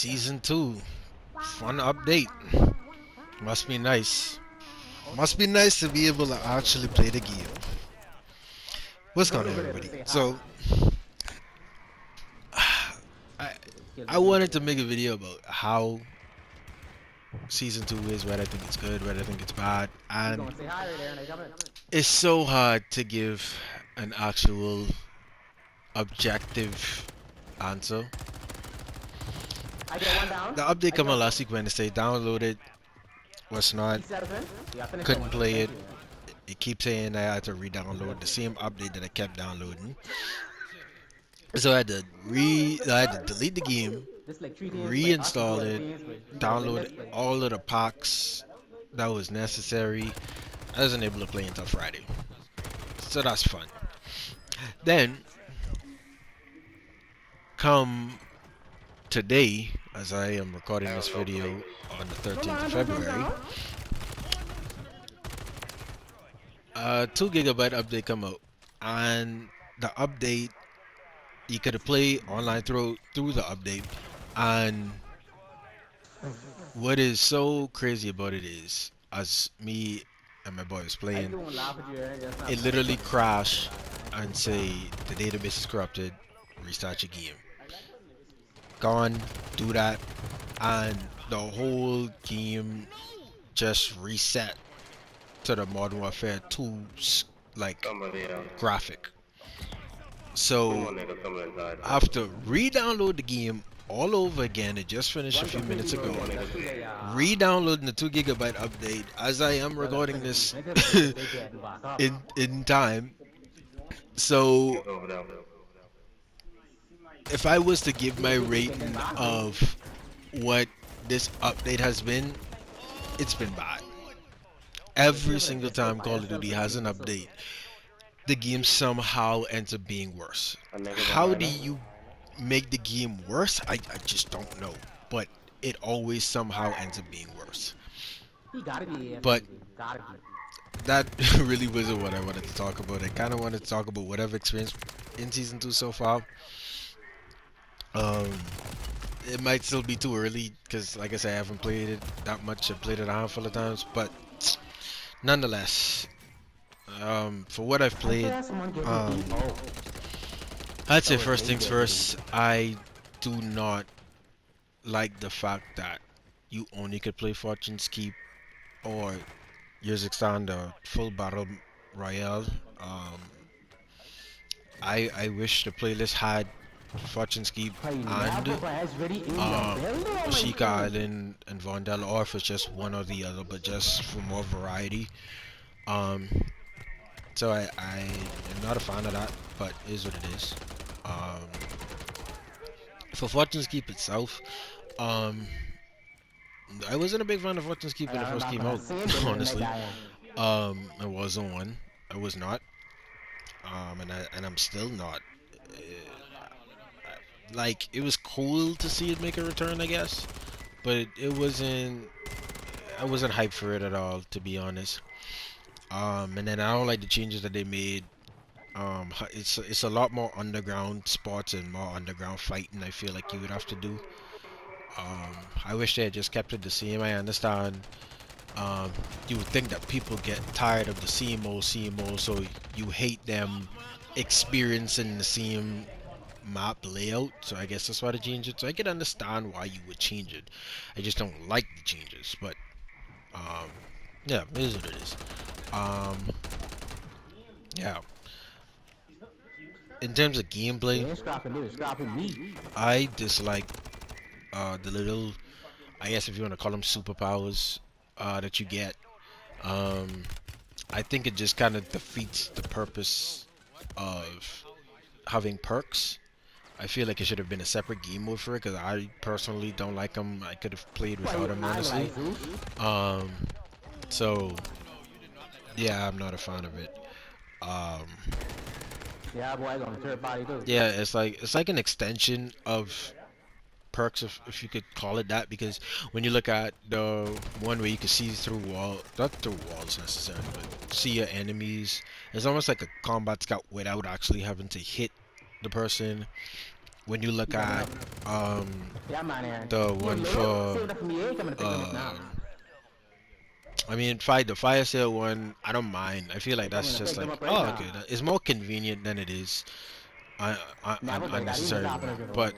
Season 2. Fun update. Must be nice. Must be nice to be able to actually play the game. What's going on, everybody? So, I I wanted to make a video about how Season 2 is, whether I think it's good, whether I think it's bad, and it's so hard to give an actual objective answer. The update came out last week Wednesday, downloaded, was not, couldn't play it. It keeps saying I had to re-download the same update that I kept downloading. So I had to delete the game, reinstall it, download all of the packs that was necessary. I wasn't able to play until Friday. So that's fun. Then come today, as I am recording this video on the 13th of February, 2 GB update come out, and the update you could play online through the update. And what is so crazy about it is, as me and my boy was playing, it literally crashed and say the database is corrupted, restart your game. Gone, do that, and the whole game just reset to the Modern Warfare 2 like graphic. So I have to re-download the game all over again. It just finished a few minutes ago. Re-downloading the 2 GB update as I am recording this in time. So if I was to give my rating of what this update has been, it's been bad. Every single time Call of Duty has an update, the game somehow ends up being worse. How do you make the game worse? I just don't know. But it always somehow ends up being worse. But that really wasn't what I wanted to talk about. I kind of wanted to talk about what I've experienced in Season 2 so far. It might still be too early because, like I said, I haven't played it that much. I played it a handful of times, but nonetheless, for what I've played, I'd say first things first, I do not like the fact that you only could play Fortune's Keep or Years Extend the full battle royale. I wish the playlist had Fortune's Keep and Ashika Island and Vondel, or if it's just one or the other, but just for more variety. So I am not a fan of that, but it is what it is. For Fortune's Keep itself, I wasn't a big fan of Fortune's Keep when it first came out, honestly. It wasn't one. I was not. And I'm still not. Like, it was cool to see it make a return, I guess, but it wasn't. I wasn't hyped for it at all, to be honest. And then I don't like the changes that they made. It's a lot more underground spots and more underground fighting. I feel like you would have to do. I wish they had just kept it the same. I understand. You would think that people get tired of the same old, so you hate them experiencing the same map layout. So I guess that's why they changed it. So I can understand why you would change it. I just don't like the changes. But yeah, it is what it is. Yeah. In terms of gameplay, I dislike the little, I guess if you want to call them superpowers that you get. I think it just kind of defeats the purpose of having perks. I feel like it should have been a separate game mode for it because I personally don't like them. I could have played without them, honestly. So yeah, I'm not a fan of it. Yeah, it's like an extension of perks, if you could call it that, because when you look at the one where you can see through not through walls necessarily, but see your enemies, it's almost like a combat scout without actually having to hit the person. when you look at um Yeah, man. the You one low? for Save that for me. You ain't coming to pick me up now. uh I mean, the fire sale one, I don't mind. I feel like Like, I'm that's gonna just pick them like, up right oh, now. okay, it's more convenient than it is Never think that. He just unnecessary happened one. to just But one.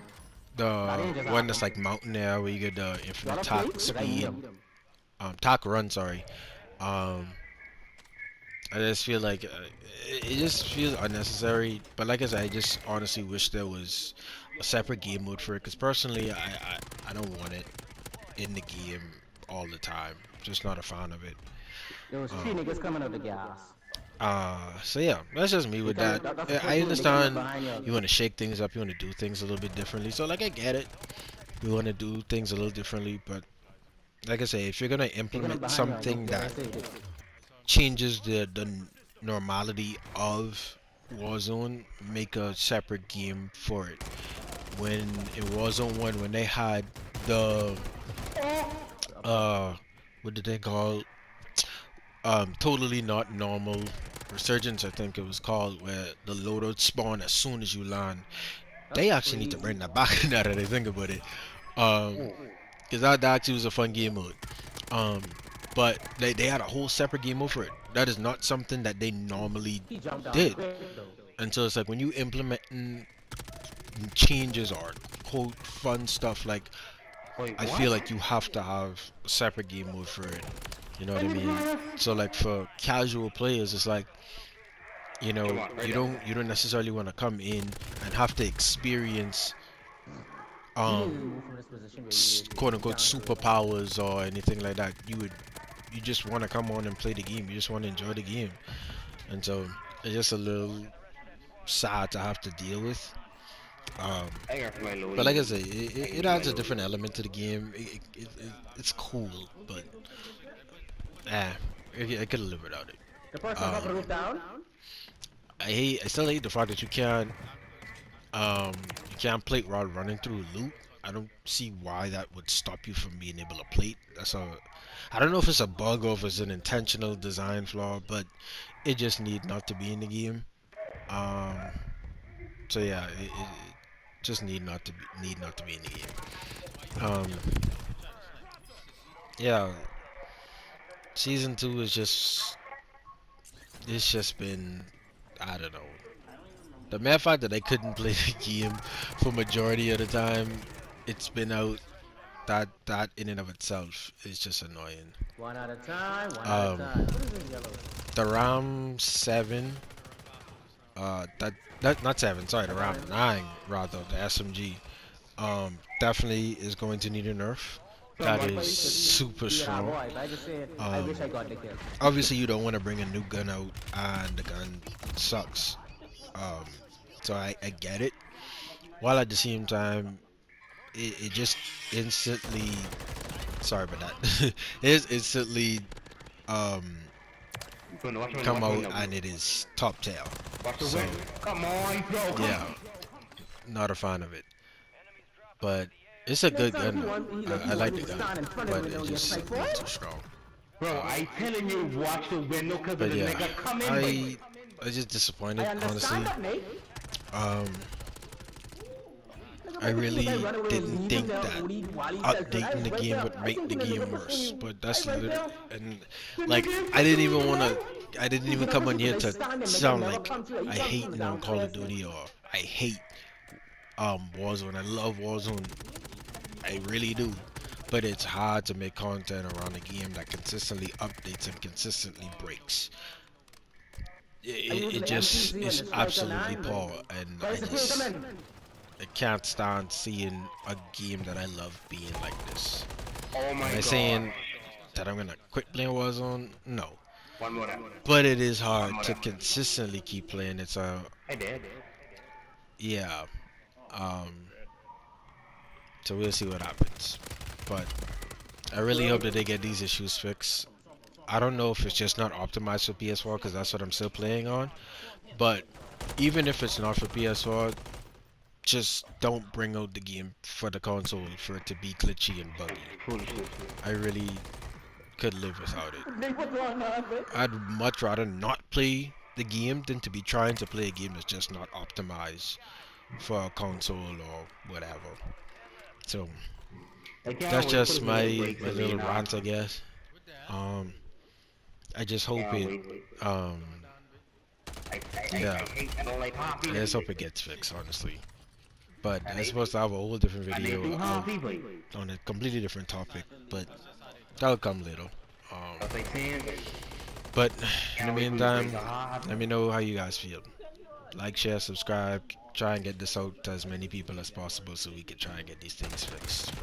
That the ain't just one that's happened. like mountain air where you get the You infinite wanna play? tack Cause I need speed, them. tack run, sorry. Um, I just feel like it just feels unnecessary. But like I said, I just honestly wish there was a separate game mode for it. Because personally, I don't want it in the game all the time. Just not a fan of it. There was three Um, niggas coming out the gas. so yeah, that's just me They with coming. that. That's a I platoon. They coming up understand behind you. you want to shake things up, you want to do things a little bit differently. So like I get it. You want to do things a little differently, but like I say, if you're gonna They coming implement behind you. something Yeah, I that saved it. changes the normality of Warzone, make a separate game for it. When in Warzone 1, when they had the uh what did they call, totally not normal resurgence, I think it was called, where the loadout spawn as soon as you land. That's They actually need to crazy. bring that back now that I think about it. Um, because that actually was a fun game mode. Um, but they had a whole separate game mode for it. That is not something that they normally He jumped down did. quick though. And so it's like when you implement changes or quote fun stuff, like Wait, I what? feel like you have to have a separate game mode for it. You know what I mean? So like for casual players, it's like, Come on, right you don't necessarily want to come in and have to experience You need to um move from this position where you is. quote You unquote can't do it. superpowers or anything like that. You just want to come on and play the game. You just want to enjoy the game. And so it's just a little sad to have to deal with. Um, I got my but like I Louis. say, I can it use my adds a Louis. different element to the game. It's cool, but ah, I could live without it. The person on top of Um, the roof down. I still hate the fact that you can't plate while running through loot. I don't see why that would stop you from being able to plate. I don't know if it's a bug or if it's an intentional design flaw, but it just need not to be in the game. Um, so yeah, it just need not to be in the game. Um, yeah, season two is just it's just been, I don't know. The mere fact that I couldn't play the game for majority of the time it's been out, that in and of itself is just annoying. One at a time. One at a Um, time. What is this yellow? the RAM 7, that not 7, sorry, I the got RAM him. 9 rather, the SMG, definitely is going to need a nerf. From That what is place? Cause super he had strong. voice. I just said I wish I Um, got the kill. obviously you don't want to bring a new gun out and the gun sucks. Um, so I get it. While at the same time, it just instantly, sorry about that, it instantly um come Watch my out now. and it is top tail. Watch the So win. Come on, bro. Come yeah, on. not a fan of it. But it's a Next good time if gun he though. want, he I want like me the to gun, stand in front of him but and it don't get just sniped a for little it. too strong. Bro, I telling you, watch the window because of But the yeah, nigga coming, boy. I I just I disappointed understand honestly. that, mate. Um, Nigga, I make it seem like I really run away with didn't beans think there that while he fell turn. I updating was the right game there. would I make the think the nigga game between worse. you. But I that's right literally, there. and The like nigga I didn't between even you, wanna, man. I didn't He even get up come with on you because here I to stand him. Make him sound never like come to. He I come hate from no Call of downstairs, man. Duty or I hate Warzone. I love Warzone, I really do. But it's hard to make content around a game that consistently updates and consistently breaks. I use It the just MPC and is the striker absolutely land. poor, and Guys, the king, come in. I can't stand seeing a game that I love being like this. Oh Am my I god. saying that I'm gonna quit playing Warzone? No, One more time. but it is One hard more to time. consistently keep playing it. So I did. yeah, um, so we'll see what happens. But I really hope that they get these issues fixed. I don't know if it's just not optimized for PS4 because that's what I'm still playing on. But even if it's not for PS4, just don't bring out the game for the console for it to be glitchy and buggy. Foolishness. I really could live without it. Nick, what's going on, man? I'd much rather not play the game than to be trying to play a game that's just not optimized for a console or whatever. So I that's can't wait just till he my breaks my the little main rant, I guess. Um, I just hope Can't it wait. um yeah, I don't like I coffee. just hope it gets fixed, honestly. But And I'm supposed to have a whole different and they video too out happy, but on a completely different topic, but that'll come later. Um, as I saying, but in the can't wait till he breaks meantime, the heart. let me know how you guys feel. Like, share, subscribe. Try and get this out to as many people as possible so we can try and get these things fixed.